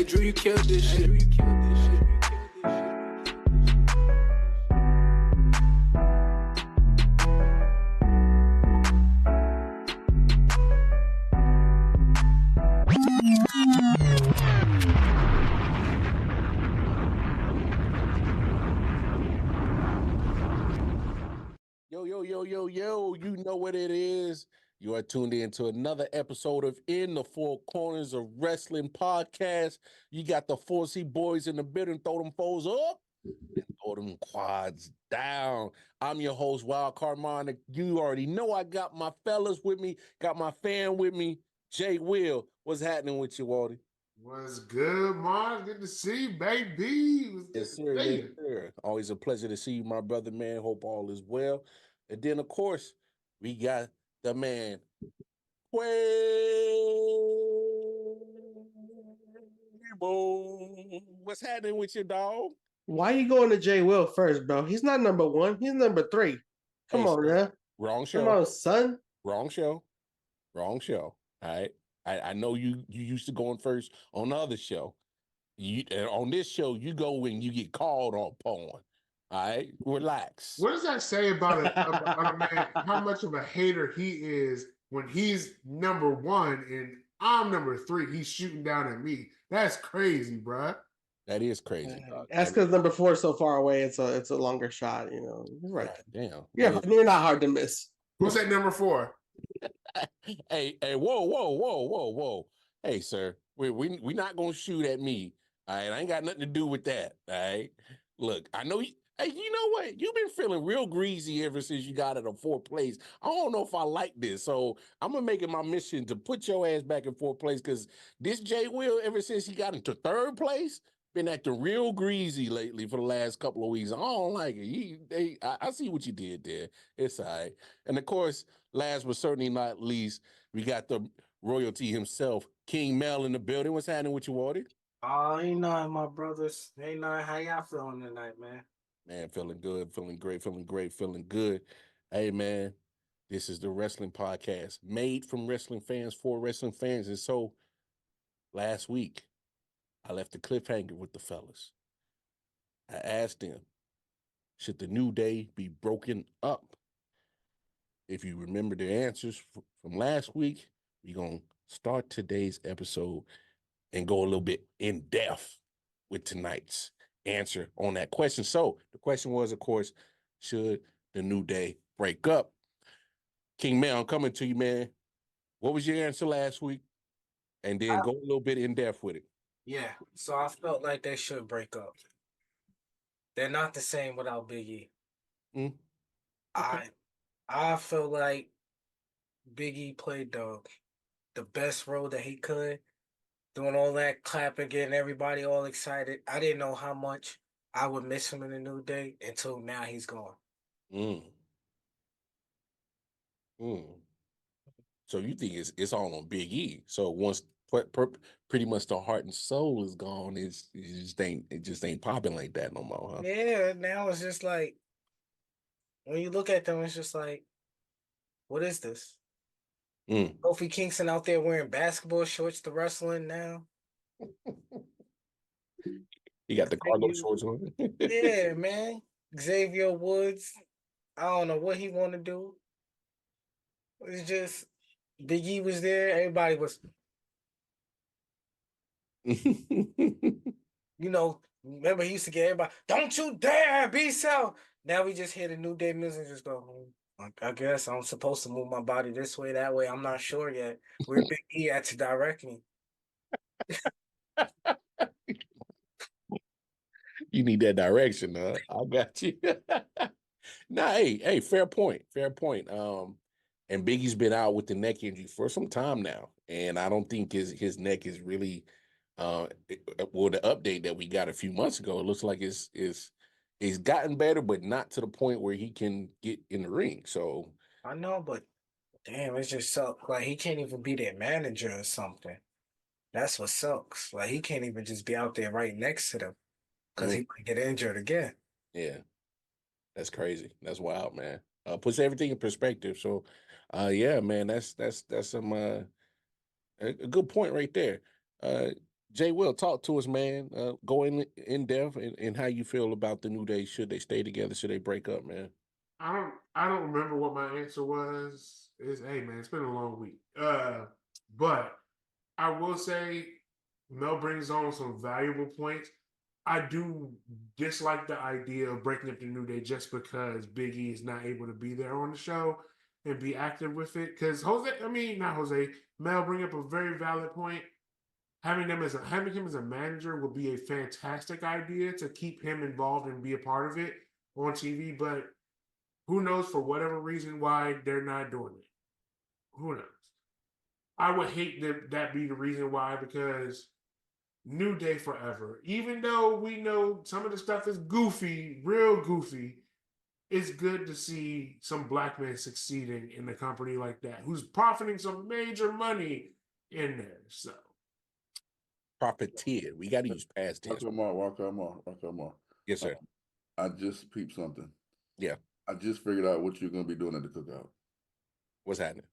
Hey, Drew, you killed this shit. Yo, you know what it is. You are tuned in to another episode of In the Four Corners of Wrestling Podcast. You got the 4C boys in the building. Throw them foes up and throw them quads down. I'm your host, Wild Carmonic. You already know I got my fellas with me, got my fan with me, Jay Will. What's happening with you, Waldy? What's good, Mars? Good to see you, baby. Yes, sir. Yes, sir. Always a pleasure to see you, my brother, man. Hope all is well. And then, of course, we got the man, Quabo. What's happening with your dog? Why you going to Jay Will first, bro? He's not number one. He's number 3. Come on, man. Wrong show. Come on, son. Wrong show. Wrong show. All right. I know you used to going first on the other show. And on this show, you go when you get called on porn. All right, relax. What does that say about a man? How much of a hater he is when he's number 1 and I'm number 3? He's shooting down at me. That's crazy, bro. That is crazy. That's because number 4 is so far away. It's a longer shot. You know, you're right. Damn. Yeah, you're not hard to miss. What's that number 4? Hey, whoa. Hey, sir, we not gonna shoot at me. All right, I ain't got nothing to do with that. All right, look, I know you. Hey, you know what? You've been feeling real greasy ever since you got at a 4th place. I don't know if I like this, so I'm gonna make it my mission to put your ass back in 4th place because this Jay Will, ever since he got into 3rd place, been acting real greasy lately for the last couple of weeks. I don't like it. I see what you did there. It's all right. And of course, last but certainly not least, we got the royalty himself, King Mel in the building. What's happening with you, Wardy? Oh, ain't nothing, my brothers. Ain't nothing. How y'all feeling tonight, man? Man, feeling good, feeling great, feeling good. Hey, man, this is the Wrestling Podcast made from wrestling fans for wrestling fans. And so last week, I left the cliffhanger with the fellas. I asked them, should the New Day be broken up? If you remember the answers from last week, we're going to start today's episode and go a little bit in depth with tonight's answer on that question. So the question was, of course, should the New Day break up? King Mel, I'm coming to you, man. What was your answer last week? And then go a little bit in depth with it. Yeah, so I felt like they should break up. They're not the same without Big E. Mm. Okay. I feel like Big E played the best role that he could, doing all that clapping, getting everybody all excited. I didn't know how much I would miss him in the New Day until now he's gone. So you think it's all on Big E? So once pretty much the heart and soul is gone, it just ain't popping like that no more, huh? Yeah, now it's just like when you look at them, it's just like, what is this? Kofi Kingston out there wearing basketball shorts to wrestling now. He got the cargo shorts on. Yeah, man. Xavier Woods, I don't know what he want to do. It's just Big E was there. Everybody was, remember he used to get everybody, don't you dare be so. Now we just hear the New Day music just go, I guess I'm supposed to move my body this way, that way. I'm not sure yet. Where Big E at to direct me? You need that direction, huh? I got you. Nah, hey, fair point. And Biggie's been out with the neck injury for some time now, and I don't think his neck is really. Well, the update that we got a few months ago, it looks like it's gotten better, but not to the point where he can get in the ring. So I know, but damn, it's just sucks. Like he can't even be their manager or something. That's what sucks. Like he can't even just be out there right next to them because he might get injured again. Yeah, that's crazy. That's wild, man. Puts everything in perspective. So, yeah, man, that's some a good point right there. Jay Will, talk to us, man. Go in depth and how you feel about the New Day. Should they stay together? Should they break up, man? I don't remember what my answer was. Hey man, it's been a long week. But I will say Mel brings on some valuable points. I do dislike the idea of breaking up the New Day just because Big E is not able to be there on the show and be active with it. Because not Jose, Mel bring up a very valid point. Having him as a manager would be a fantastic idea to keep him involved and be a part of it on TV. But who knows, for whatever reason, why they're not doing it? Who knows? I would hate that be the reason why, because New Day forever. Even though we know some of the stuff is goofy, real goofy, it's good to see some black men succeeding in a company like that, who's profiting some major money in there. So, Profiteer. We got to use past tense. Walk on. Yes, sir. I just peeped something. Yeah. I just figured out what you're going to be doing at the cookout. What's happening?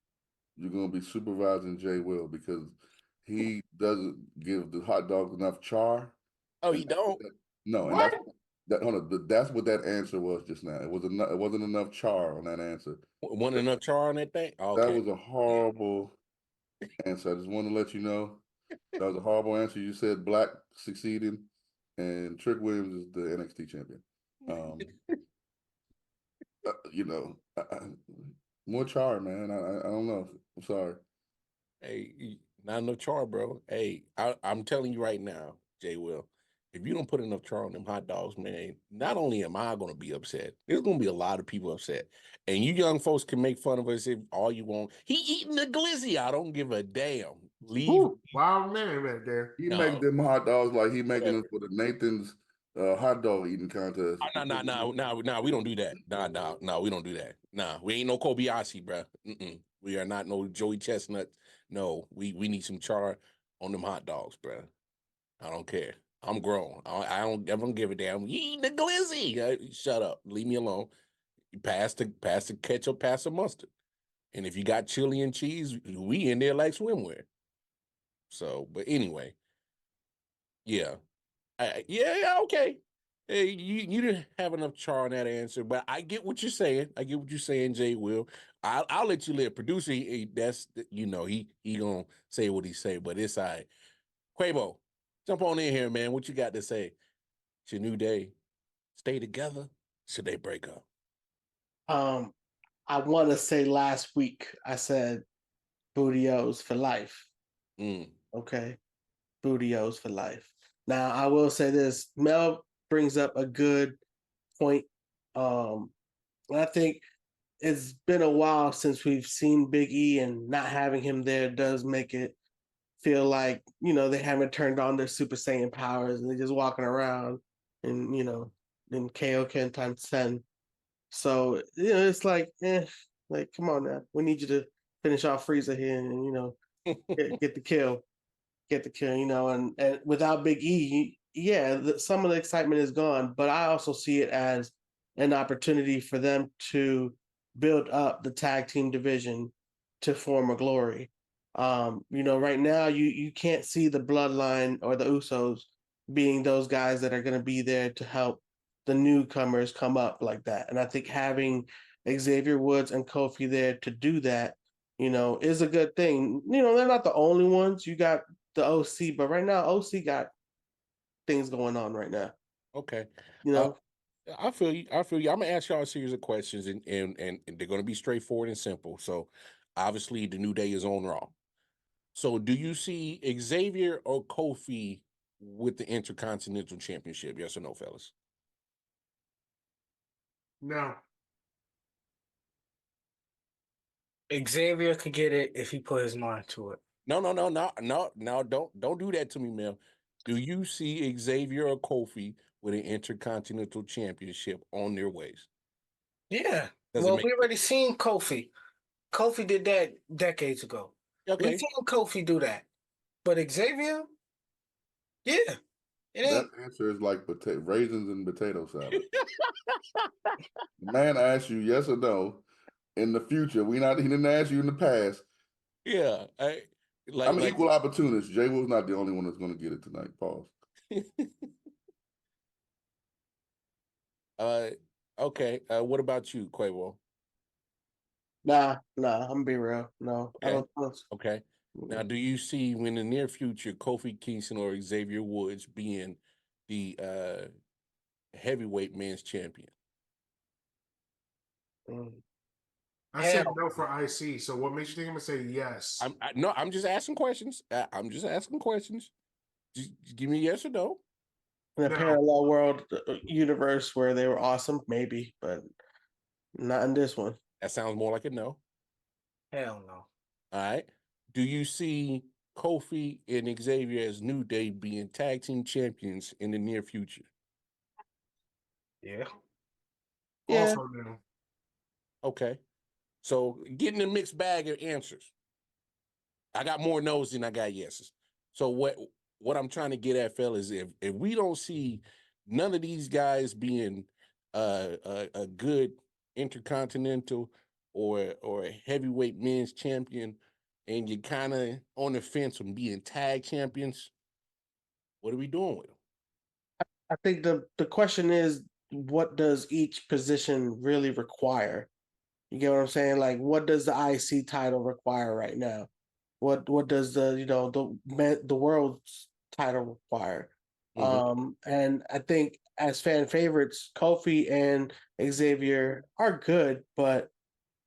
You're going to be supervising Jay Will because he doesn't give the hot dogs enough char. Oh, you don't? No, what? And that's what that answer was just now. It wasn't enough char on that answer. Wasn't enough char on that thing? Okay. That was a horrible answer. I just want to let you know that was a horrible answer. You said black succeeding, and Trick Williams is the NXT champion. More char, man. I don't know. I'm sorry. Hey, not enough char, bro. Hey, I'm telling you right now, Jay Will, if you don't put enough char on them hot dogs, man, not only am I going to be upset, there's going to be a lot of people upset. And you young folks can make fun of us if all you want. He eating the glizzy. I don't give a damn. Leave. Ooh, wild man right there. He make them hot dogs like he making them for the Nathan's hot dog eating contest. No, we don't do that. No, we don't do that. Nah, we ain't no Kobayashi, bro. We are not no Joey Chestnut. No, we need some char on them hot dogs, bro. I don't care. I'm grown. I don't give a damn. You eating the glizzy? Shut up. Leave me alone. You pass the ketchup, pass the mustard, and if you got chili and cheese, we in there like swimwear. So, but anyway, yeah. Okay. Hey, you didn't have enough char on that answer, but I get what you're saying. Jay Will. I'll let you live. Producer, he gonna say what he say, but it's all right. Quabo, jump on in here, man. What you got to say? It's your New Day. Stay together? Should they break up? I want to say last week I said Booty-O's for life. Okay, Booty-O's for life. Now I will say this: Mel brings up a good point. I think it's been a while since we've seen Big E, and not having him there does make it feel like they haven't turned on their Super Saiyan powers and they're just walking around and in Kaioken times 10. So it's like, come on now, we need you to finish off Frieza here and get the kill, and without Big E, some of the excitement is gone. But I also see it as an opportunity for them to build up the tag team division to former glory. Right now you can't see the Bloodline or the Usos being those guys that are going to be there to help the newcomers come up like that. And I think having Xavier Woods and Kofi there to do that, is a good thing. They're not the only ones. You got the OC, but right now OC got things going on right now. Okay. I feel you. I'm gonna ask y'all a series of questions, and they're gonna be straightforward and simple. So obviously the New Day is on Raw. So do you see Xavier or Kofi with the Intercontinental Championship? Yes or no, fellas? No. Xavier could get it if he put his mind to it. No, don't do that to me, Mel. Do you see Xavier or Kofi with an Intercontinental Championship on their ways? Yeah. We already seen Kofi. Kofi did that decades ago. Okay. We've seen Kofi do that. But Xavier, yeah. It ain't. That answer is like raisins and potato salad. The man asked you yes or no in the future. He didn't ask you in the past. Yeah. like, I'm an equal opportunist. Jay Will's not the only one that's going to get it tonight. Pause. Okay. What about you, Quavo? Nah, I'm be real. No, Okay. I don't know. Okay. Now, do you see in the near future Kofi Kingston or Xavier Woods being the heavyweight men's champion? I said no for IC. So what makes you think I'm gonna say yes? I'm just asking questions. I'm just asking questions. Just give me yes or no. In a parallel world universe where they were awesome, maybe, but not in this one. That sounds more like a no. Hell no. All right. Do you see Kofi and Xavier as New Day being tag team champions in the near future? Yeah. Also no. Okay. So getting a mixed bag of answers. I got more no's than I got yeses. So what I'm trying to get at, fellas, if we don't see none of these guys being a good intercontinental or a heavyweight men's champion, and you're kind of on the fence from being tag champions, what are we doing with them? I think the question is, what does each position really require? You get what I'm saying? Like, what does the IC title require right now? What does the world's title require? And I think as fan favorites, Kofi and Xavier are good, but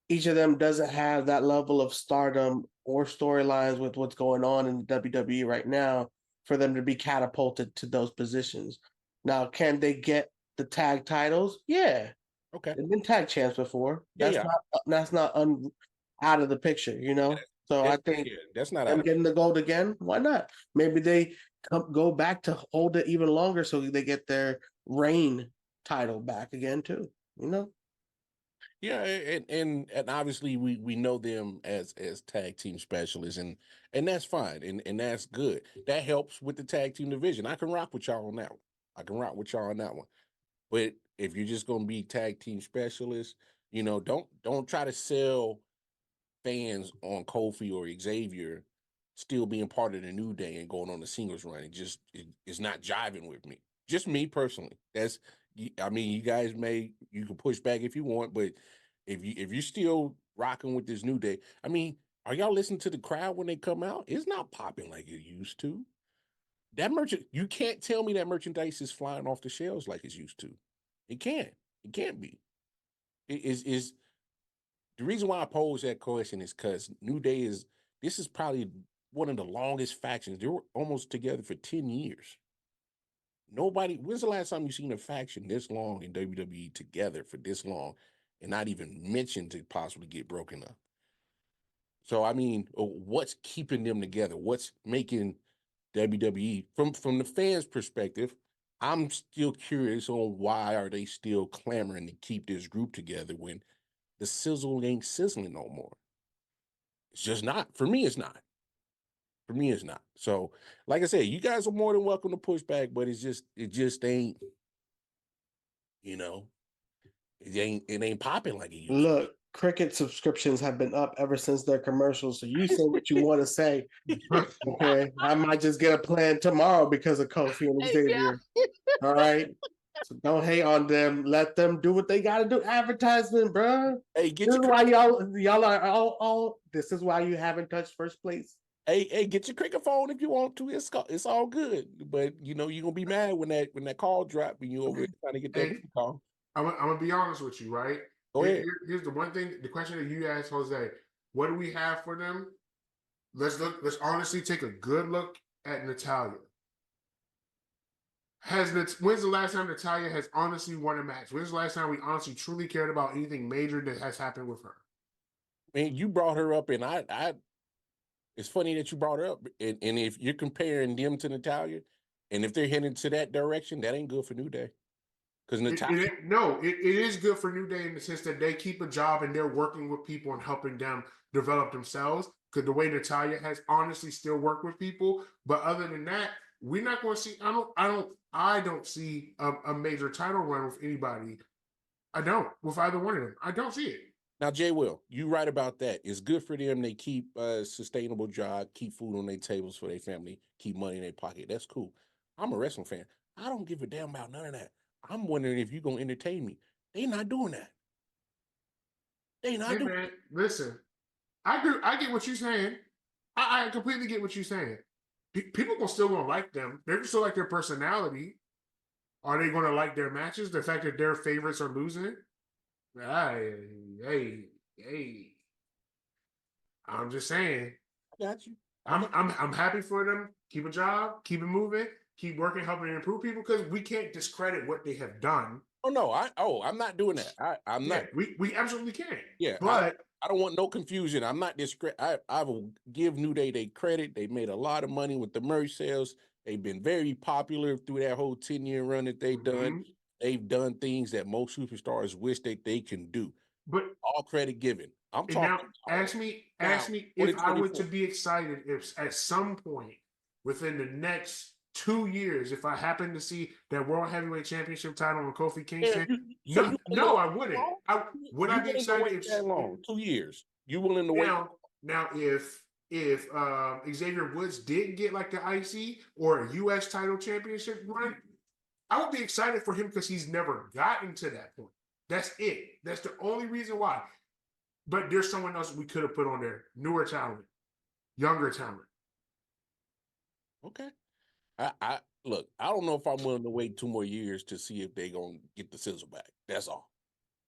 each of them doesn't have that level of stardom or storylines with what's going on in the WWE right now for them to be catapulted to those positions. Now, can they get the tag titles? Yeah. Okay. They've been tag champs before. That's not out of the picture, you know? So I think that's not them getting the gold again. Why not? Maybe they go back to hold it even longer so they get their reign title back again too. You know? Yeah, and obviously we know them as tag team specialists, and that's fine, and that's good. That helps with the tag team division. I can rock with y'all on that one. But if you're just gonna be tag team specialists, don't try to sell fans on Kofi or Xavier still being part of the New Day and going on the singles run. It's not jiving with me. Just me personally. You guys you can push back if you want, but if you're still rocking with this New Day, are y'all listening to the crowd when they come out? It's not popping like it used to. You can't tell me that merchandise is flying off the shelves like it's used to. It can't be. It is the reason why I pose that question is because New Day this is probably one of the longest factions. They were almost together for 10 years. When's the last time you seen a faction this long in WWE together for this long and not even mentioned to possibly get broken up? So, what's keeping them together? What's making WWE, from the fans' perspective, I'm still curious on why are they still clamoring to keep this group together when the sizzle ain't sizzling no more. It's just not. For me, it's not. So, like I said, you guys are more than welcome to push back, but it just ain't, it ain't popping like it used to. Look, Cricket subscriptions have been up ever since their commercials. So you say what you want to say. Okay. I might just get a plan tomorrow because of Kofi and Xavier. All right. So don't hate on them. Let them do what they gotta do. Advertisement, bro. Hey, this is why y'all are all this is why you haven't touched first place. Hey, get your Cricket phone if you want to. It's all good. But you're gonna be mad when that call dropped and you over trying to get that call. I'm gonna be honest with you, right? Go ahead. Here's the one thing, the question that you asked, Jose. What do we have for them? Let's honestly take a good look at Natalya. When's the last time Natalya has honestly won a match? When's the last time we honestly truly cared about anything major that has happened with her? Man, you brought her up, and I it's funny that you brought her up. And if you're comparing them to Natalya, and if they're heading to that direction, that ain't good for New Day. Because Natalya, it is good for New Day in the sense that they keep a job and they're working with people and helping them develop themselves. Because the way Natalya has honestly still worked with people, but other than that, we're not going to see. I don't see a major title run with anybody. I don't with either one of them. I don't see it. Now, Jay Will, you right about that. It's good for them. They keep a sustainable job, keep food on their tables for their family, keep money in their pocket. That's cool. I'm a wrestling fan. I don't give a damn about none of that. I'm wondering if you're going to entertain me. They not doing that. They not Hey doing man, listen. I get what you're saying. I completely get what you're saying. People still gonna like them. They're still like their personality. Are they gonna like their matches? The fact that their favorites are losing? Hey. I'm just saying. I got you. I'm happy for them. Keep a job, keep it moving, keep working, helping to improve people because we can't discredit what they have done. Oh no, I'm not doing that. I'm not. We absolutely can't. Yeah, but I don't want no confusion. I'm not I will give New Day their credit. They made a lot of money with the merch sales. They've been very popular through that whole 10-year run that they've done. They've done things that most superstars wish that they can do. But all credit given. I'm talking. Now, ask me if I were to be excited if at some point within the next 2 years, if I happen to see that World Heavyweight Championship title on Kofi Kingston, no, I wouldn't. Would I be excited if that long? 2 years. You willing to wait? Now, if Xavier Woods did get like the IC or a U.S. title championship run, I would be excited for him because he's never gotten to that point. That's it. That's the only reason why. But there's someone else we could have put on there. Newer talent, younger talent. Okay. I look, I don't know if I'm willing to wait 2 more years to see if they're gonna get the sizzle back. That's all.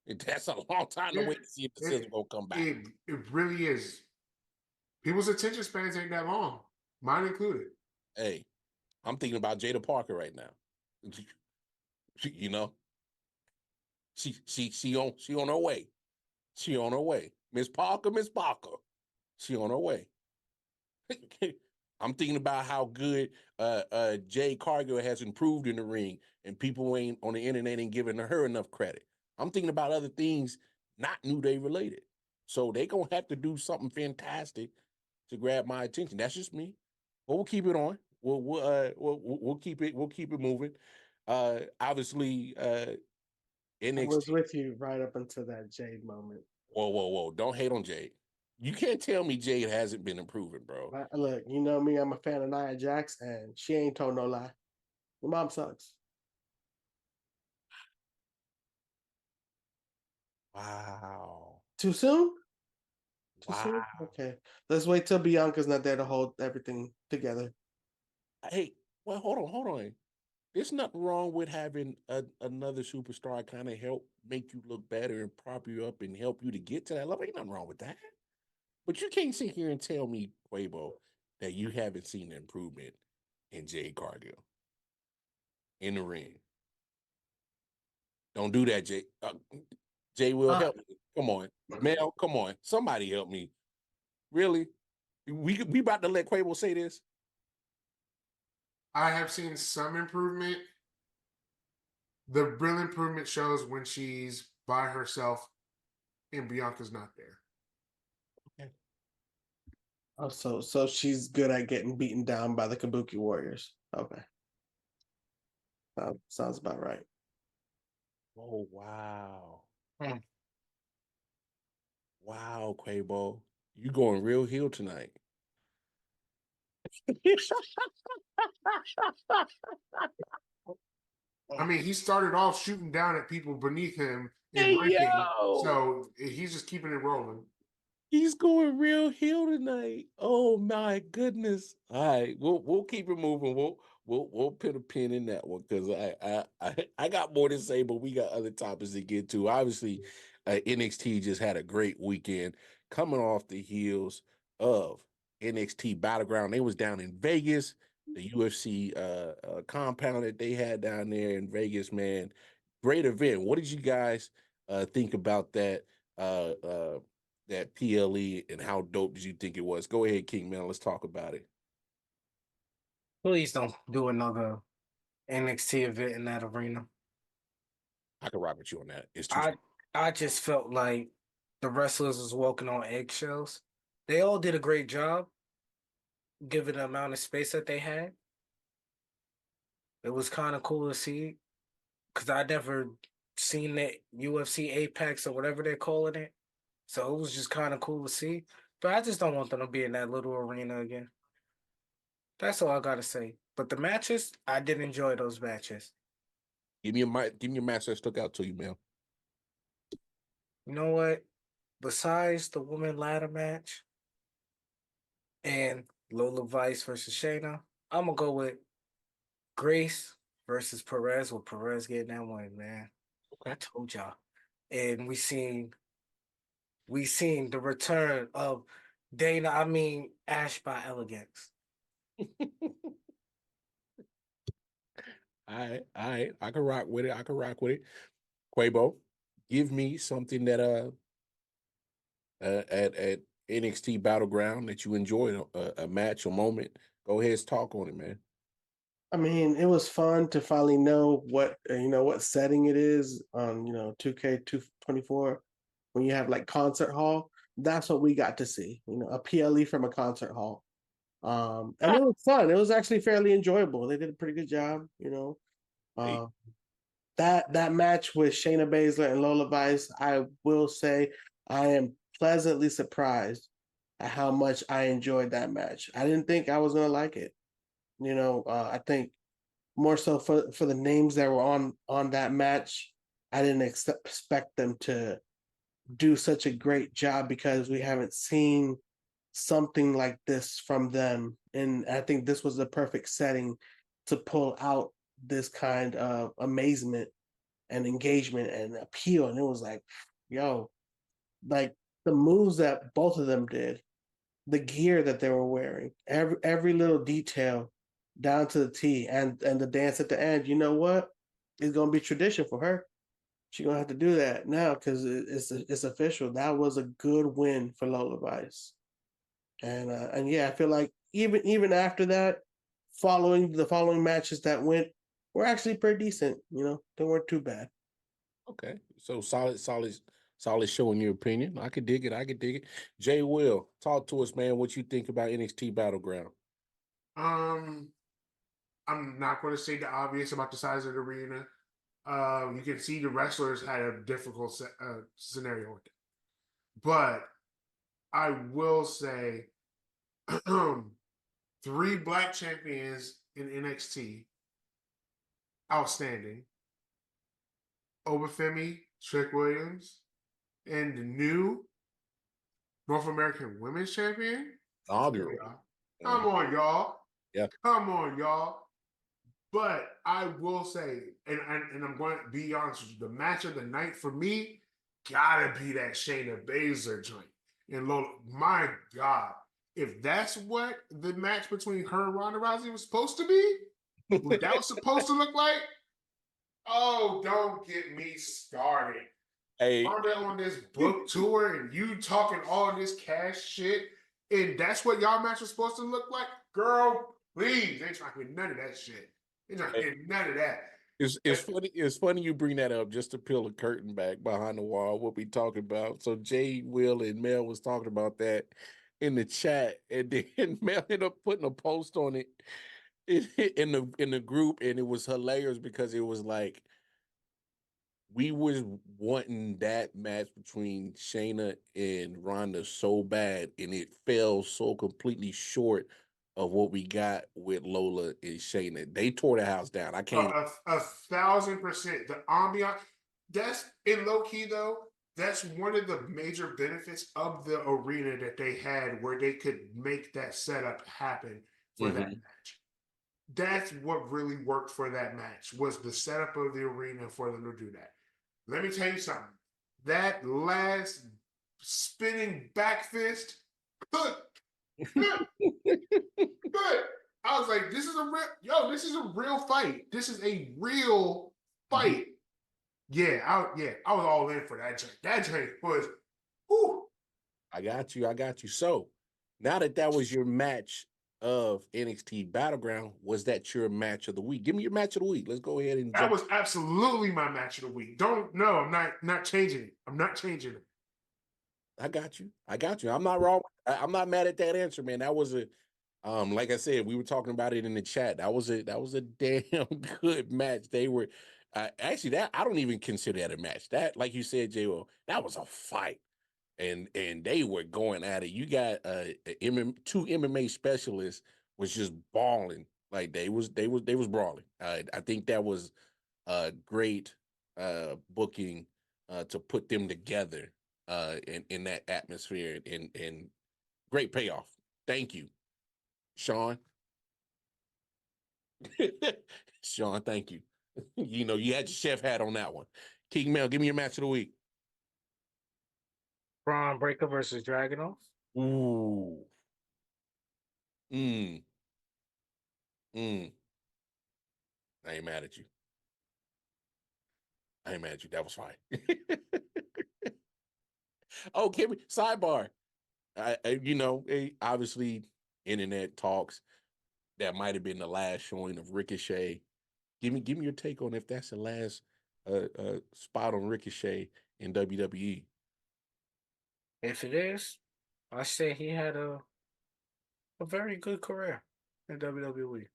That's a long time to wait to see if the sizzle gonna come back. It really is. People's attention spans ain't that long, mine included. Hey, I'm thinking about Jada Parker right now. You know, she on her way. She on her way. Miss Parker. She on her way. I'm thinking about how good Jade Cargill has improved in the ring, and people ain't on the internet ain't giving her enough credit. I'm thinking about other things not New Day related. So they gonna have to do something fantastic to grab my attention. That's just me. But we'll keep it on. We'll keep it moving. Obviously, NXT. I was with you right up until that Jade moment. Whoa. Don't hate on Jade. You can't tell me Jade hasn't been improving, bro. Look, you know me, I'm a fan of Nia Jax, and she ain't told no lie. Your mom sucks. Wow. Too soon? Wow. Soon? Okay. Let's wait till Bianca's not there to hold everything together. Hey, well, hold on. There's nothing wrong with having another superstar kind of help make you look better and prop you up and help you to get to that level. Ain't nothing wrong with that. But you can't sit here and tell me, Quavo, that you haven't seen the improvement in Jade Cargill in the ring. Don't do that, Jay. Jay will help me. Come on. Mel, come on. Somebody help me. Really? We about to let Quavo say this? I have seen some improvement. The real improvement shows when she's by herself and Bianca's not there. Okay. Oh, so she's good at getting beaten down by the Kabuki Warriors. Okay. Sounds about right. Oh, wow. Wow, Quavo. You going real heel tonight. I mean, he started off shooting down at people beneath him in ranking, so he's just keeping it rolling. He's going real heel tonight. Oh my goodness! All right, we'll keep it moving. We'll put a pin in that one because I got more to say, but we got other topics to get to. Obviously, NXT just had a great weekend, coming off the heels of NXT Battleground. They was down in Vegas, the UFC compound that they had down there in Vegas. Man, great event. What did you guys think about that? That PLE and how dope did you think it was? Go ahead, King, man. Let's talk about it. Please don't do another NXT event in that arena. I can rock with you on that. It's too I just felt like the wrestlers was walking on eggshells. They all did a great job, given the amount of space that they had. It was kind of cool to see, because I never seen that UFC Apex or whatever they're calling it. So it was just kind of cool to see. But I just don't want them to be in that little arena again. That's all I gotta say. But the matches, I did enjoy those matches. Give me a match that stuck out to you, man. You know what? Besides the woman ladder match and Lola Vice versus Shayna, I'm gonna go with Grace versus Perez, with Perez getting that one, man. Okay. I told y'all. And we seen the return of Ash by Elegance. All right. I can rock with it. Quabo, give me something that at NXT Battleground that you enjoyed, a match, a moment. Go ahead, talk on it, man. I mean, it was fun to finally know what what setting it is on 2K24 when you have like concert hall. That's what we got to see. A PLE from a concert hall. And it was fun. It was actually fairly enjoyable. They did a pretty good job. That match with Shayna Baszler and Lola Vice, I will say I am pleasantly surprised at how much I enjoyed that match. I didn't think I was gonna like it. I think more so for the names that were on that match, I didn't expect them to do such a great job because we haven't seen something like this from them, and I think this was the perfect setting to pull out this kind of amazement and engagement and appeal. And it was like, yo, like the moves that both of them did, the gear that they were wearing, every little detail down to the T, and the dance at the end. You know what? It's gonna be tradition for her. She's gonna have to do that now because it's official. That was a good win for Lola Vice, and yeah, I feel like even after that, following matches that went were actually pretty decent. They weren't too bad. Okay, so solid show in your opinion. I could dig it. Jay Will, talk to us, man. What you think about NXT Battleground? I'm not going to say the obvious about the size of the arena. You can see the wrestlers had a difficult scenario with it, but I will say 3 black champions in NXT, outstanding. Obafemi, Trick Williams, and the new North American Women's Champion. Come on, y'all. Yeah. Come on, y'all. But I will say, and I'm going to be honest with you, the match of the night for me gotta be that Shayna Baszler joint. And Lola, my God, if that's what the match between her and Ronda Rousey was supposed to be, what that was supposed to look like, oh, don't get me started. Hey, Ronda on this book tour and you talking all this cash shit, and that's what y'all match was supposed to look like? Girl, please, they ain't trying to get none of that shit. They ain't trying to get none of that. It's funny you bring that up just to peel the curtain back behind the wall. What we talking about? So Jay, Will, and Mel was talking about that in the chat, and then Mel ended up putting a post on it in the group, and it was hilarious because it was like we was wanting that match between Shayna and Ronda so bad, and it fell so completely short of what we got with Lola and Shayna. They tore the house down. I can't. 1,000%. The ambiance. That's in low key though. That's one of the major benefits of the arena that they had, where they could make that setup happen for that match. That's what really worked for that match, was the setup of the arena for them to do that. Let me tell you something. That last spinning back fist, good. I was like, this is a real fight. This is a real fight. Yeah, I was all in for that joint. That joint was, whew. I got you. So now that was your match of NXT Battleground, was that your match of the week? Give me your match of the week. Let's go ahead and that was absolutely my match of the week. I'm not changing it. I'm not changing it. I got you. I'm not wrong. I'm not mad at that answer, man. That was a like I said, we were talking about it in the chat. That was a damn good match. They were actually, that I don't even consider that a match. That, like you said, J.O., that was a fight. and they were going at it. You got two MMA specialists was just balling, like they was brawling. I think that was a great booking to put them together in that atmosphere, and great payoff. Thank you, Sean. Sean, thank you. You know, you had your chef hat on that one. King Mel, give me your match of the week. Braun Breaker versus Dragunov. Ooh. I ain't mad at you. I ain't mad at you. That was fine. Oh, sidebar. Obviously, internet talks. That might have been the last showing of Ricochet. Give me your take on if that's the last spot on Ricochet in WWE. If it is, I say he had a very good career in WWE.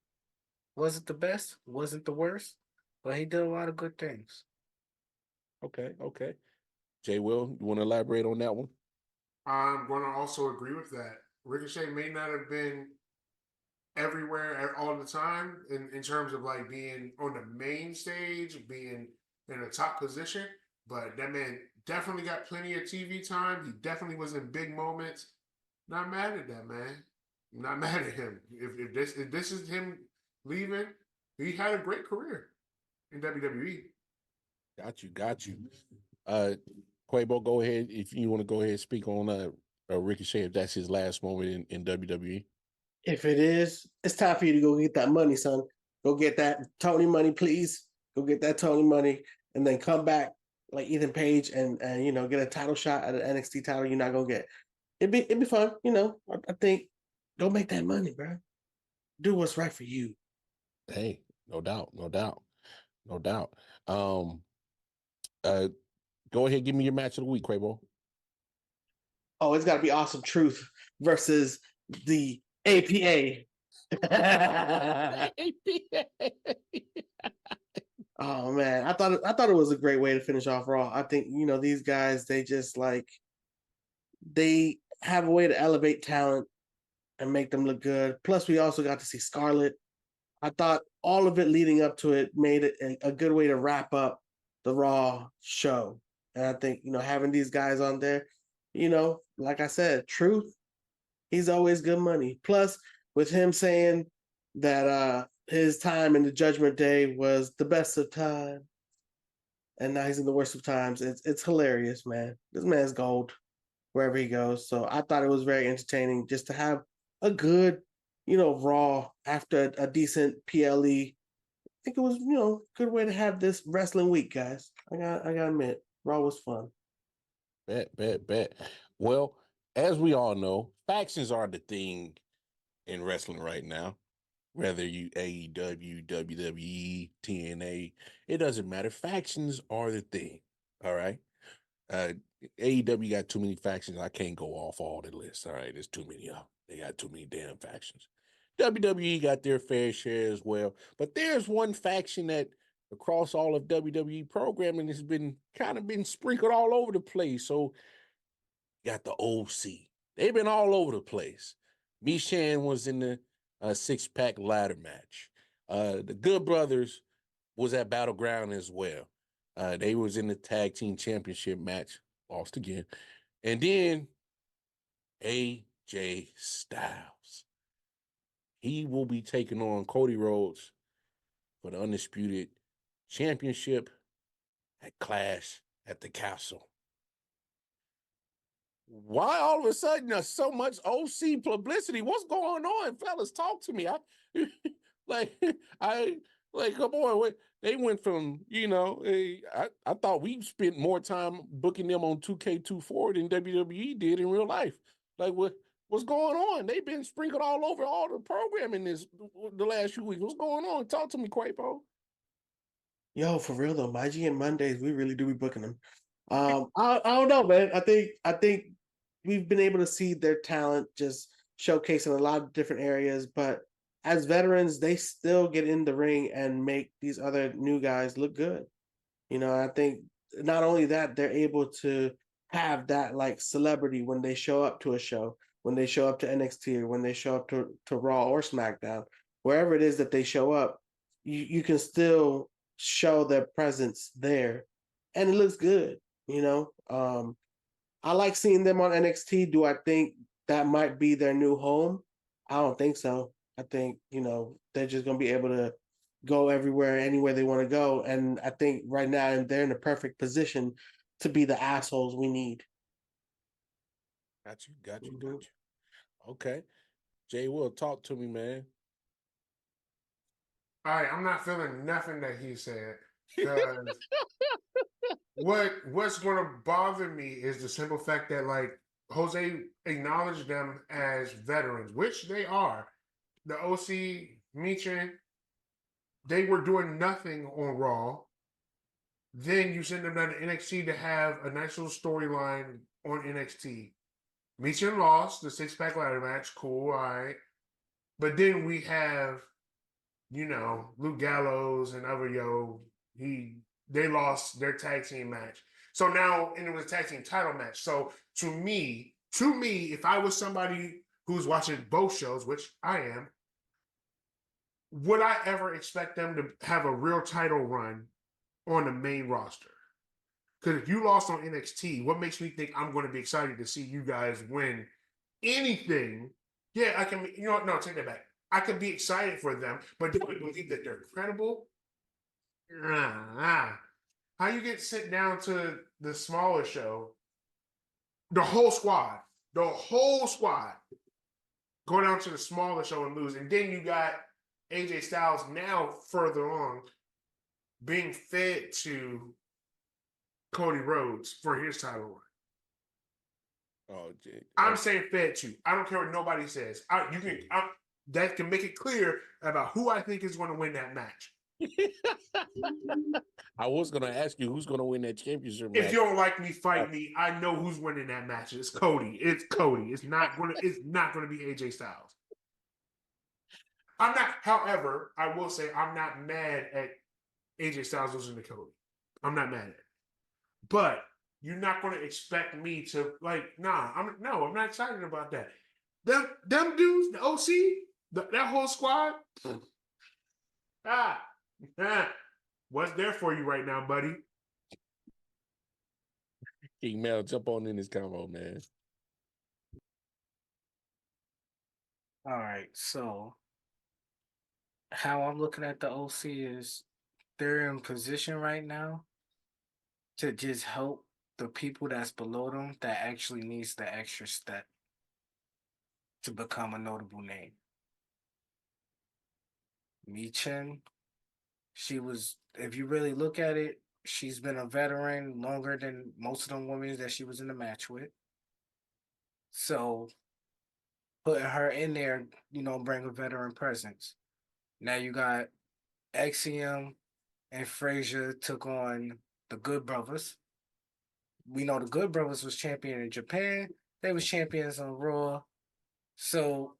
Wasn't the best, wasn't the worst, but he did a lot of good things. Okay. Jay Will, you want to elaborate on that one? I'm going to also agree with that. Ricochet may not have been everywhere all the time in terms of like being on the main stage, being in a top position, but that man definitely got plenty of TV time. He definitely was in big moments. Not mad at that, man. Not mad at him. If this is him leaving, he had a great career in WWE. Got you. Quabo, go ahead if you want to go ahead and speak on Ricochet if that's his last moment in WWE. If it is, it's time for you to go get that money, son. Go get that Tony money, please. Go get that Tony money, and then come back like Ethan Page and get a title shot at an NXT title. You're not gonna get. It'd be fun, I think. Go make that money, bro. Do what's right for you. Hey, no doubt. Go ahead, give me your match of the week, Quavo. Oh, it's got to be Awesome Truth versus the APA. Oh man, I thought it was a great way to finish off Raw. I think these guys, they just they have a way to elevate talent and make them look good. Plus, we also got to see Scarlett. I thought all of it leading up to it made it a good way to wrap up the Raw show. And I think having these guys on there, like I said, Truth, he's always good money. Plus, with him saying that his time in the Judgment Day was the best of time, and now he's in the worst of times. It's hilarious, man. This man's gold wherever he goes. So I thought it was very entertaining just to have a good, Raw after a decent PLE. I think it was, a good way to have this wrestling week, guys. I gotta admit, Raw was fun. Bet. Well, as we all know, factions are the thing in wrestling right now. Whether you AEW, WWE, TNA, it doesn't matter. Factions are the thing. All right. AEW got too many factions. I can't go off all the lists. All right. There's too many of them. They got too many damn factions. WWE got their fair share as well. But there's one faction that across all of WWE programming has been sprinkled all over the place. So got the OC. They've been all over the place. Mishan was in the six-pack ladder match. The Good Brothers was at Battleground as well. They was in the tag team championship match, lost again. And then AJ Styles. He will be taking on Cody Rhodes for the Undisputed Championship at Clash at the Castle. Why all of a sudden there's so much OC publicity? What's going on, fellas? Talk to me. Come on. They went from, I thought we spent more time booking them on 2K24 than WWE did in real life. Like, what's going on? They've been sprinkled all over all the programming the last few weeks. What's going on? Talk to me, Quavo. Yo, for real though, my GM Mondays, we really do be booking them. I don't know, man. I think we've been able to see their talent just showcased in a lot of different areas, but as veterans, they still get in the ring and make these other new guys look good. I think not only that, they're able to have that like celebrity when they show up to a show, when they show up to NXT, or when they show up to Raw or SmackDown, wherever it is that they show up, you can still show their presence there, and it looks good. I like seeing them on NXT. Do I think that might be their new home? I don't think so. I think they're just gonna be able to go everywhere, anywhere they want to go, and I think right now they're in the perfect position to be the assholes we need. Got you. Okay. Jay Will, talk to me, man. All right, I'm not feeling nothing that he said. Because what's going to bother me is the simple fact that, like, Jose acknowledged them as veterans, which they are. The OC, Michin, they were doing nothing on Raw. Then you send them down to NXT to have a nice little storyline on NXT. Michin lost the 6-pack ladder match. Cool, all right. But then we have, Luke Gallows and other they lost their tag team match. So now, and it was a tag team title match. So to me, if I was somebody who's watching both shows, which I am, would I ever expect them to have a real title run on the main roster? Because if you lost on NXT, what makes me think I'm going to be excited to see you guys win anything? Yeah, I can. No, take that back. I could be excited for them, but do I believe that they're credible? How you get sent down to the smaller show, the whole squad go down to the smaller show and lose, and then you got AJ Styles now further on being fed to Cody Rhodes for his title run. Oh, Jay. I'm saying fed to. I don't care what nobody says. That can make it clear about who I think is going to win that match. I was going to ask you who's going to win that championship match. If you don't like me, fight me. I know who's winning that match. It's Cody. It's not going to be AJ Styles. I'm not. However, I will say I'm not mad at AJ Styles losing to Cody. I'm not mad at it. But you're not going to expect me to I'm not excited about that. Them dudes, the OC, that whole squad. What's there for you right now, buddy? King Mel, jump on in this combo, man. All right, so how I'm looking at the OC is they're in position right now to just help the people that's below them that actually needs the extra step to become a notable name. Michin, she was, if you really look at it, she's been a veteran longer than most of them women that she was in the match with. So putting her in there, bring a veteran presence. Now you got Axiom and Frazier took on the Good Brothers. We know the Good Brothers was champion in Japan. They was champions on Raw. So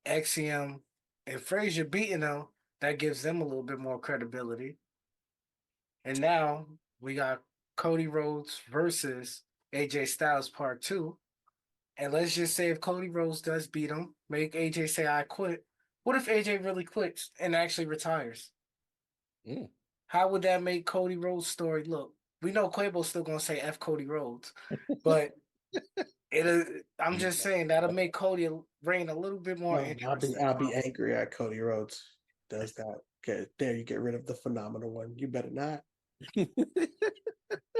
Axiom and Frazier beating them, that gives them a little bit more credibility. And now we got Cody Rhodes versus AJ Styles Part 2. And let's just say if Cody Rhodes does beat him, make AJ say, I quit. What if AJ really quits and actually retires? How would that make Cody Rhodes' story look? We know Quabo's still going to say F Cody Rhodes. But I'm just saying that'll make Cody reign a little bit more interesting. I'll be angry at Cody Rhodes. Does that. Okay, there you get rid of the phenomenal one. You better not.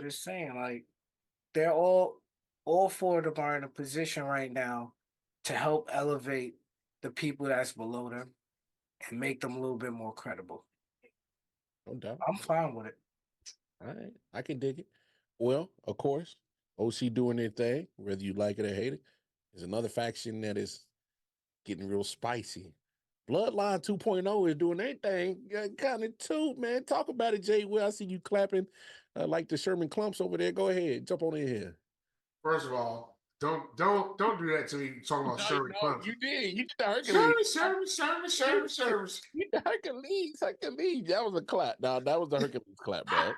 Just saying, they're all four of them are in a position right now to help elevate the people that's below them and make them a little bit more credible. No doubt. I'm fine with it. All right. I can dig it. Well, of course, OC doing their thing, whether you like it or hate it. There's another faction that is getting real spicy. Bloodline 2.0 is doing their thing kind of too, man. Talk about it, Jay Will. I see you clapping like the Sherman Clumps over there. Go ahead. Jump on in here. First of all, don't do that to me talking about Sherman Clumps. You did. You did the Hercules. Service. You did the Hercules. That was a clap. Now, that was the Hercules clap, man.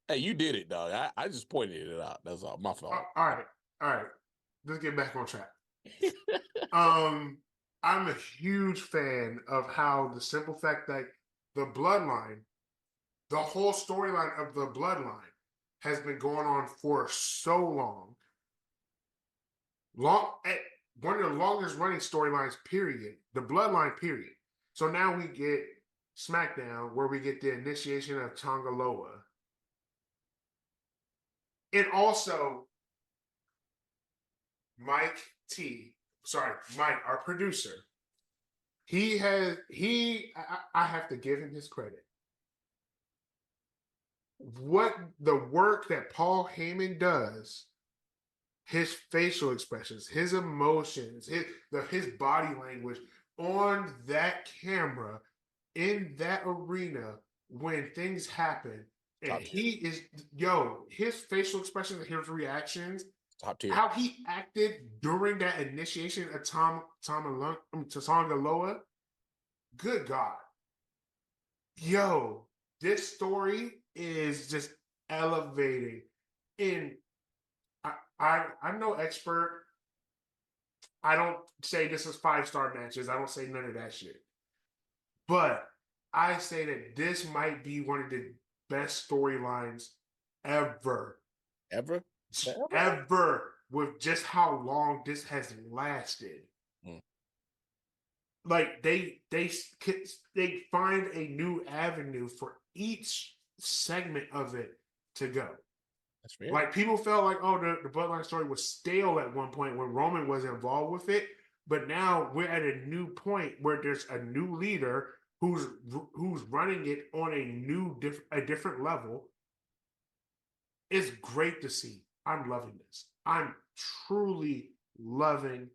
Hey, you did it, dog. I just pointed it out. That's all. My fault. All right. Let's get back on track. I'm a huge fan of how the simple fact that the bloodline, the whole storyline of the bloodline, has been going on for so long. One of the longest running storylines, period. The bloodline, period. So now we get SmackDown, where we get the initiation of Tongaloa. And also, Mike, our producer, I have to give him his credit. What the work that Paul Heyman does, his facial expressions, his emotions, his body language on that camera in that arena when things happen, and his facial expressions and his reactions, top tier. how he acted during that initiation of Tongaloa, good God. Yo, this story is just elevating. And I'm no expert. I don't say this is 5-star matches. I don't say none of that shit. But I say that this might be one of the best storylines ever. Ever? Ever, with just how long this has lasted. Like they find a new avenue for each segment of it to go. That's real. Like people felt like, oh, the bloodline story was stale at one point when Roman was involved with it, but now we're at a new point where there's a new leader who's running it on a different level. It's great to see. I'm loving this. I'm truly loving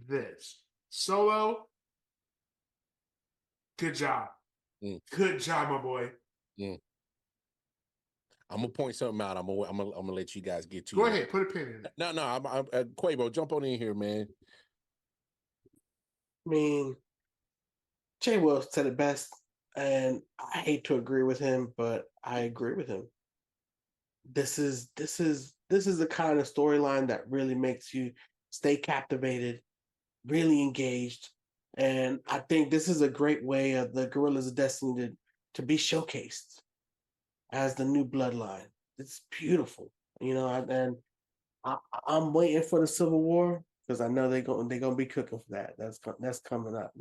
this. Solo, good job. Good job, my boy. I'm gonna point something out. I'm gonna let you guys get to. Go ahead, put a pin in it. No, Quavo, jump on in here, man. I mean, Jay Will said it best, and I hate to agree with him, but I agree with him. This is the kind of storyline that really makes you stay captivated, really engaged, and I think this is a great way of the Gorillas of Destiny to be showcased as the new bloodline. It's beautiful, and I'm waiting for the Civil War because I know they're gonna be cooking for that. That's coming up.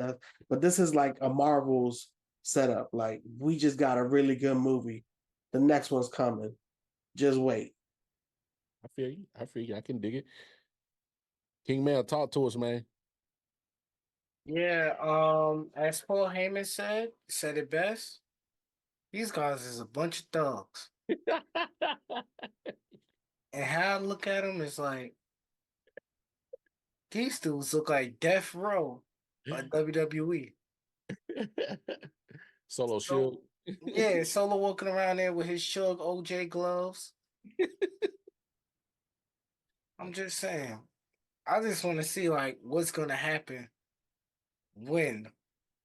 But this is like a Marvel's setup. Like we just got a really good movie. The next one's coming. Just wait. I feel you. I can dig it. King Mel, talk to us, man. Yeah, as Paul Heyman said it best. These guys is a bunch of thugs. And how I look at them is like, these dudes look like Death Row on WWE. Solo Shield. Yeah, Solo walking around there with his Shug OJ gloves. I'm just saying. I just want to see like what's gonna happen when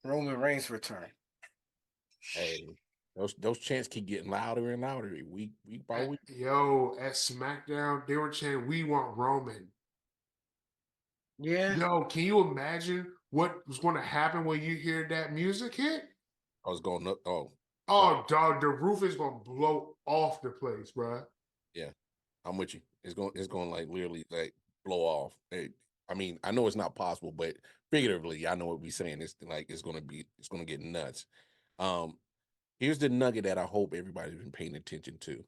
Roman Reigns return. Hey, those chants keep getting louder and louder week by week. Yo, at SmackDown, they were chanting, "We want Roman." Yeah. Yo, can you imagine what was going to happen when you hear that music hit? I was going up. Oh, dog, the roof is going to blow off the place, bro. Yeah, I'm with you. It's going like literally like blow off. Hey, I mean, I know it's not possible, but figuratively, I know what we're saying. It's going to get nuts. Here's the nugget that I hope everybody's been paying attention to.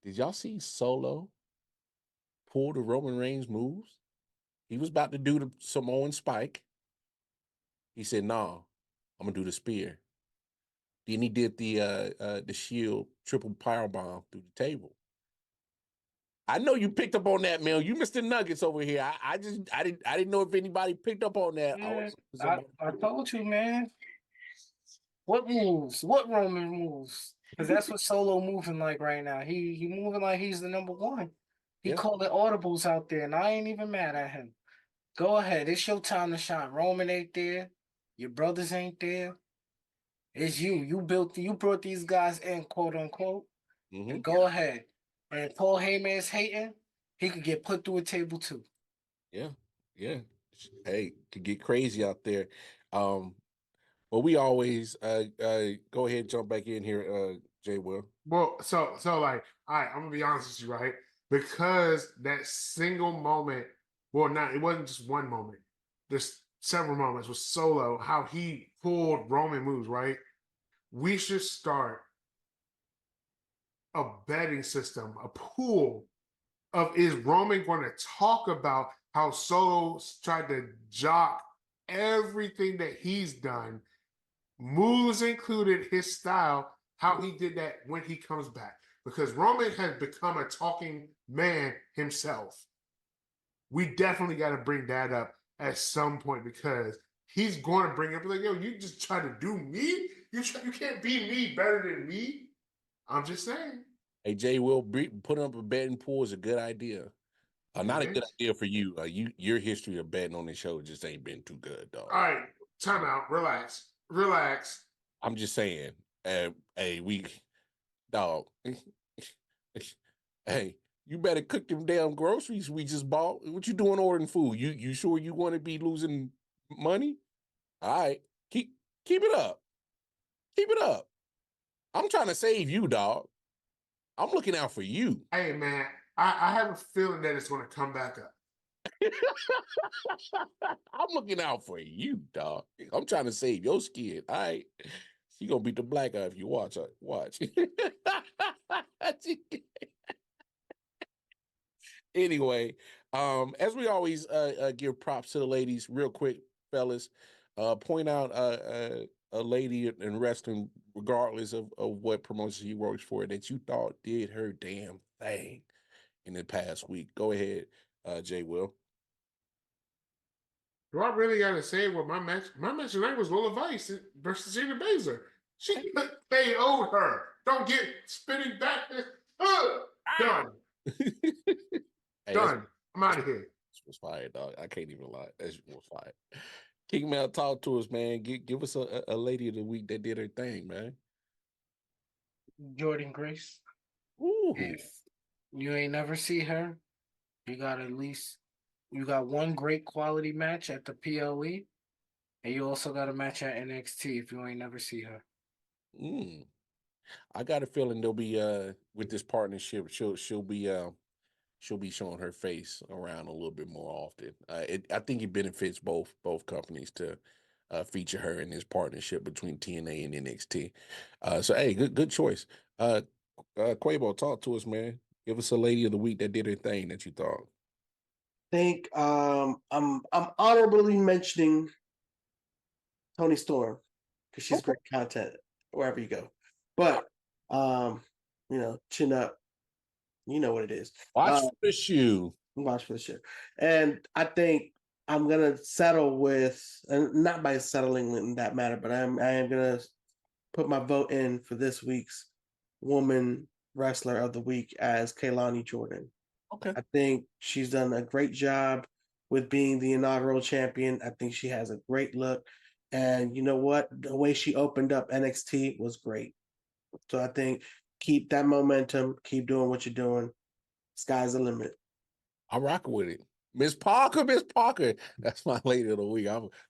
Did y'all see Solo pull the Roman Reigns moves? He was about to do the Samoan spike. He said, "No, I'm gonna do the spear." Then he did the Shield triple power bomb through the table. I know you picked up on that, Mel. You missed the nuggets over here. I didn't know if anybody picked up on that. Yeah, I told you, man. What moves? What Roman moves? Because that's what Solo moving like right now. He moving like he's the number one. He calling audibles out there, and I ain't even mad at him. Go ahead. It's your time to shine. Roman ain't there. Your brothers ain't there. It's you. You brought these guys in, quote unquote. And go ahead. And if Paul Heyman is hating, he could get put through a table too. Yeah. Hey, could get crazy out there. But we always go ahead and jump back in here, Jay Will. Well, so like, all right, I'm gonna be honest with you, right? Because that single moment, well, not it wasn't just one moment. There's several moments with Solo, how he pulled Roman moves, right? We should start a betting system, a pool of is Roman going to talk about how Solo tried to jock everything that he's done, moves included, his style, how he did that when he comes back. Because Roman has become a talking man himself. We definitely got to bring that up at some point because he's going to bring it up like, yo, you just try to do me? You can't be me better than me? I'm just saying. Hey, Jay Will, putting up a betting pool is a good idea. Not a good idea for you. Your history of betting on the show just ain't been too good, dog. All right, time out. Relax. I'm just saying. Hey, dog. Hey, you better cook them damn groceries we just bought. What you doing ordering food? You sure you want to be losing money? All right, keep it up. Keep it up. I'm trying to save you, dog. I'm looking out for you. Hey, man, I have a feeling that it's going to come back up. I'm looking out for you, dog. I'm trying to save your skin. All right. She gonna beat the black eye if you watch her. Watch. Anyway, as we always give props to the ladies, real quick, fellas, point out a lady in wrestling, regardless of what promotion she works for, that you thought did her damn thing in the past week. Go ahead, Jay Will. Do I really got to say what my match tonight was Lola Vice versus Shayna Baszler. They owed her. Don't get spinning back. Done. Hey, Done. I'm out of here. This was fire, dog. I can't even lie. That was fire. King Mel, talk to us, man. Give us a lady of the week that did her thing, man. Jordan Grace. Ooh. If you ain't never see her, you got one great quality match at the PLE, and you also got a match at NXT if you ain't never see her. I got a feeling they'll be with this partnership. She'll be showing her face around a little bit more often. I think it benefits both companies to feature her in this partnership between TNA and NXT. So hey, good choice. Quabo, talk to us, man. Give us a lady of the week that did her thing that you thought. I think I'm honorably mentioning Toni Storm because she's great content wherever you go. But chin up. You know what it is. Watch for the shoe. Watch for the shoe. And I think I'm gonna settle with, and not by settling in that matter, but I am gonna put my vote in for this week's woman wrestler of the week as Kaylani Jordan. Okay. I think she's done a great job with being the inaugural champion. I think she has a great look. And you know what? The way she opened up NXT was great. So I think keep that momentum, keep doing what you're doing. Sky's the limit. I'm rocking with it. Miss Parker. That's my lady of the week.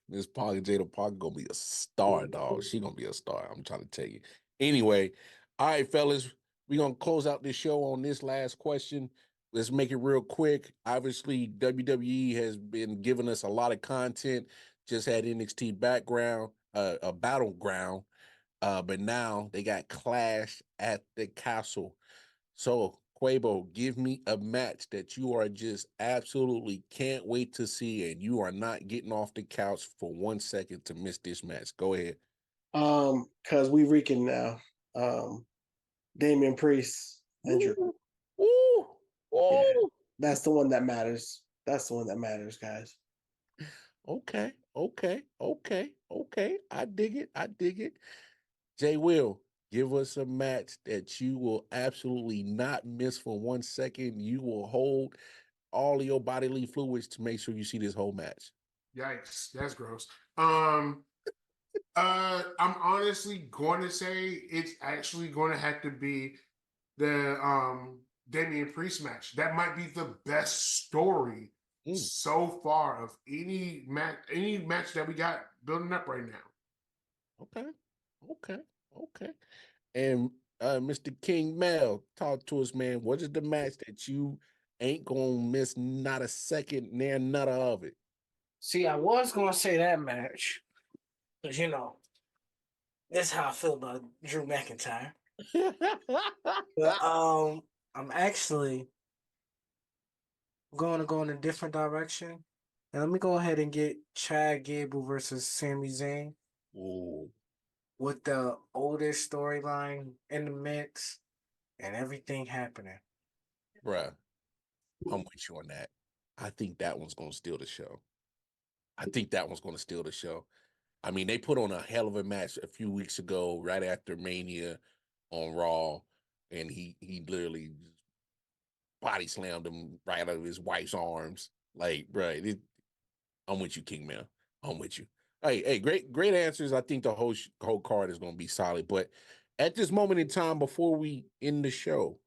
Miss Parker, Jada Parker gonna be a star, dog. She gonna be a star. I'm trying to tell you. Anyway, all right, fellas, we're gonna close out this show on this last question. Let's make it real quick. Obviously, WWE has been giving us a lot of content. Just had NXT a battleground, but now they got Clash at the Castle. So, Quabo, give me a match that you are just absolutely can't wait to see, and you are not getting off the couch for 1 second to miss this match. Go ahead. Because we reeking now. Damian Priest injured. Ooh. Yeah, that's the one that matters. That's the one that matters, guys. Okay. I dig it. Jay Will, give us a match that you will absolutely not miss for 1 second. You will hold all of your bodily fluids to make sure you see this whole match. Yikes, that's gross. I'm honestly going to say it's actually going to have to be the Damian Priest match. That might be the best story so far of any match that we got building up right now. Okay. And Mr. King Mel, talk to us, man. What is the match that you ain't gonna miss not a second near none of it? See, I was gonna say that match, because this is how I feel about Drew McIntyre. But I'm actually going to go in a different direction. And let me go ahead and get Chad Gable versus Sami Zayn. Ooh. With the oldest storyline in the mix and everything happening. Bruh, I'm with you on that. I think that one's gonna steal the show. I mean, they put on a hell of a match a few weeks ago, right after Mania on Raw, and he literally body slammed him right out of his wife's arms. Like, bruh, I'm with you, King Man. I'm with you. Hey, great answers. I think the whole card is gonna be solid. But at this moment in time, before we end the show,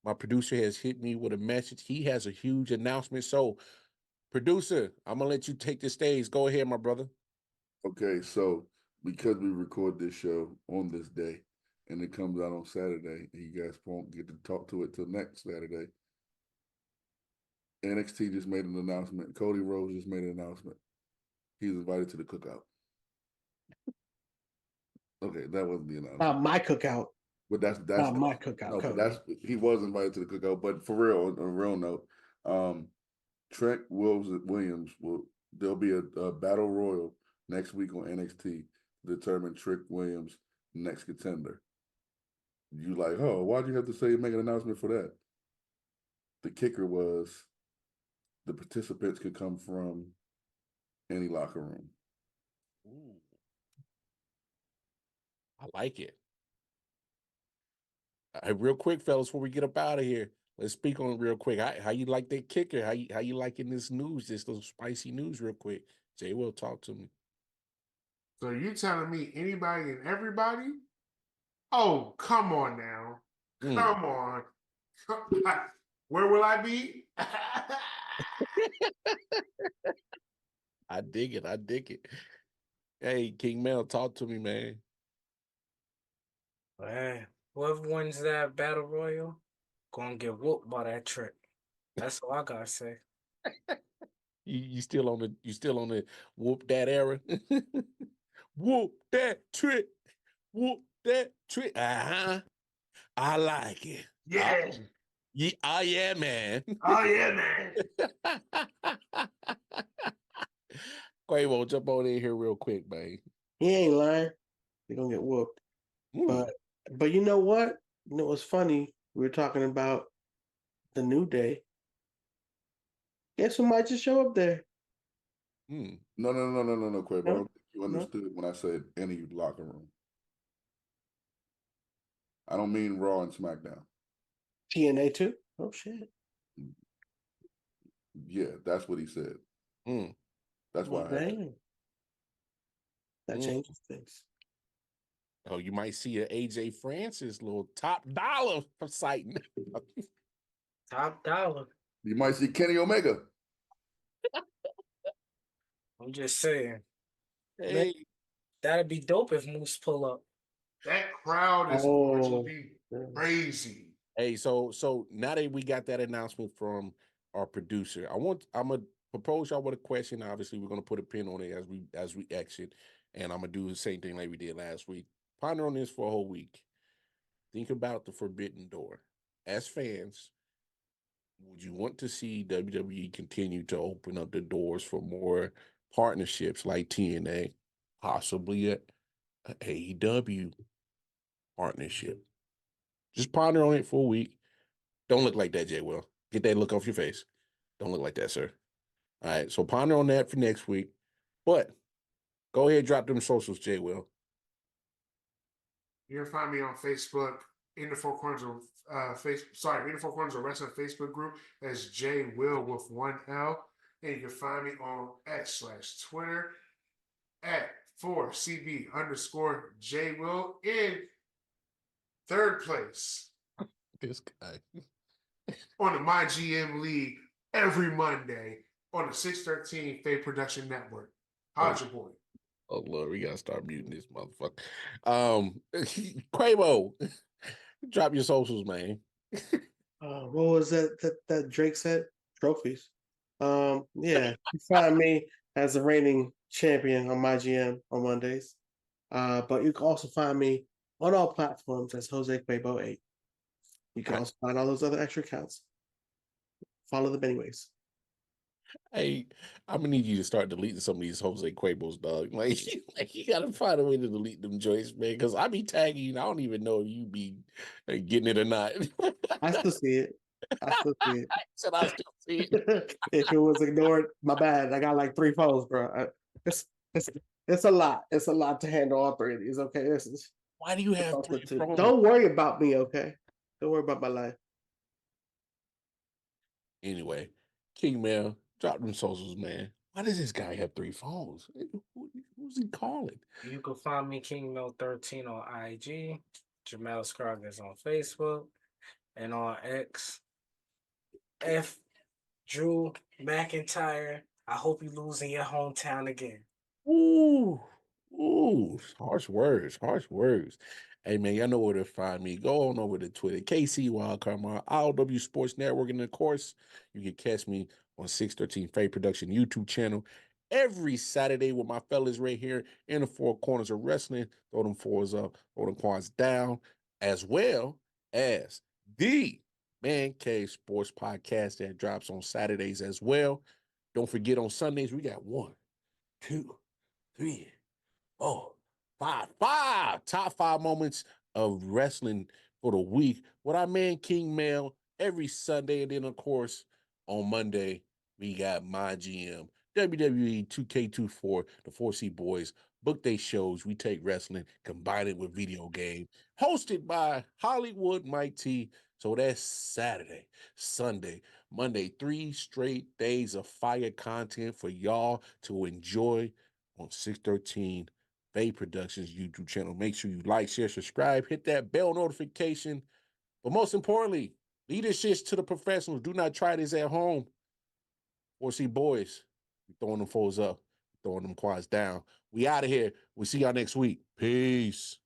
my producer has hit me with a message. He has a huge announcement. So, producer, I'm gonna let you take the stage. Go ahead, my brother. Okay, so because we record this show on this day and it comes out on Saturday, and you guys won't get to talk to it till next Saturday. NXT just made an announcement. Cody Rhodes just made an announcement. He's invited to the cookout. Okay, that wasn't the announcement. My cookout. But that's my cookout. No, Cody. but he was invited to the cookout. But for real, on a real note, Trent Williams there'll be a battle royal next week on NXT to determine Trent Williams' next contender. You like, oh, why'd you have to make an announcement for that? The kicker was the participants could come from any locker room. Ooh. I like it. Real quick, fellas, before we get up out of here, let's speak on it real quick. How you like that kicker? How you liking this news? This little spicy news, real quick. Jay Will, talk to me. So you telling me anybody and everybody? Oh, come on now. Come on. Where will I be? I dig it. Hey, King Mel, talk to me, man. Man, whoever wins that battle royal, gonna get whooped by that trick. That's all I gotta say. You still on the whoop that era? Whoop that trick. Whoop that trick. I like it. Yeah. Yeah, man. Oh, yeah, man. Quavo, jump on in here real quick, man. He ain't lying. They're gonna get whooped. But you know what? You know what's funny? We were talking about the New Day. Guess who might just show up there? No, Quavo. I don't think you understood when I said any locker room. I don't mean Raw and SmackDown. TNA too? Oh shit. Yeah, that's what he said. That's why I had that changes things. Oh, you might see an AJ Francis little top dollar for sighting. Top dollar. You might see Kenny Omega. I'm just saying. Hey. Man, that'd be dope if Moose pull up. That crowd is going to be crazy. Hey, so now that we got that announcement from our producer, I'm gonna propose y'all with a question. Obviously, we're gonna put a pin on it as we exit, and I'm gonna do the same thing like we did last week. Ponder on this for a whole week. Think about the forbidden door. As fans, would you want to see WWE continue to open up the doors for more partnerships like TNA, possibly a AEW partnership? Just ponder on it for a week. Don't look like that, Jay Will. Get that look off your face. Don't look like that, sir. All right, so ponder on that for next week. But go ahead, drop them socials, Jay Will. You can find me on Facebook in the Four Corners of in the Four Corners of Wrestling Facebook group as Jay Will with 1 L. And you can find me on X/Twitter at for CB_Jay Will. In third place, This guy. on the My GM League every Monday on the 613 Faye Production Network. How's your boy? Oh Lord, we gotta start muting this motherfucker. Quavo, drop your socials, man. What was that Drake said? Trophies. Yeah, you find me as the reigning champion on my GM on Mondays. But you can also find me on all platforms as Jose Quabo 8. You can also find all those other extra accounts. Follow them anyways. Hey, I'm gonna need you to start deleting some of these Jose Quabos, dog. Like you gotta find a way to delete them joints, man. Because I be tagging you, and I don't even know if you be getting it or not. I still see it. I still see it. I said I still see it. If it was ignored, my bad. I got like 3 phones, bro. It's a lot. It's a lot to handle all 3 of these. Okay, this is. Why do you have 3 phones? Don't worry about me, okay? Don't worry about my life. Anyway, King Mel, drop them socials, man. Why does this guy have 3 phones? Who's he calling? You can find me King Mel 13 on IG, Jemell Scroggins on Facebook, and on X. F. Drew McIntyre. I hope you lose in your hometown again. Ooh, harsh words, harsh words. Hey man, y'all know where to find me. Go on over to Twitter, KC Wildcard, IOW Sports Network, and of course, you can catch me on 613 Faye Production YouTube channel every Saturday with my fellas right here in the 4 corners of wrestling. Throw them fours up, throw them quads down, as well as the Man Cave Sports Podcast that drops on Saturdays as well. Don't forget on Sundays, we got 1, 2, 3, 4, 5 top 5 moments of wrestling for the week with our man King Mel every Sunday. And then, of course, on Monday, we got my GM, WWE 2K24, the 4C Boys. Book they shows. We take wrestling, combine it with video game. Hosted by Hollywood Mike T. So that's Saturday, Sunday, Monday, 3 straight days of fire content for y'all to enjoy on 613 Faye Productions YouTube channel. Make sure you like, share, subscribe, hit that bell notification. But most importantly, leave this shit to the professionals. Do not try this at home. Or see boys, we throwing them foes up, throwing them quads down. We out of here. We'll see y'all next week. Peace.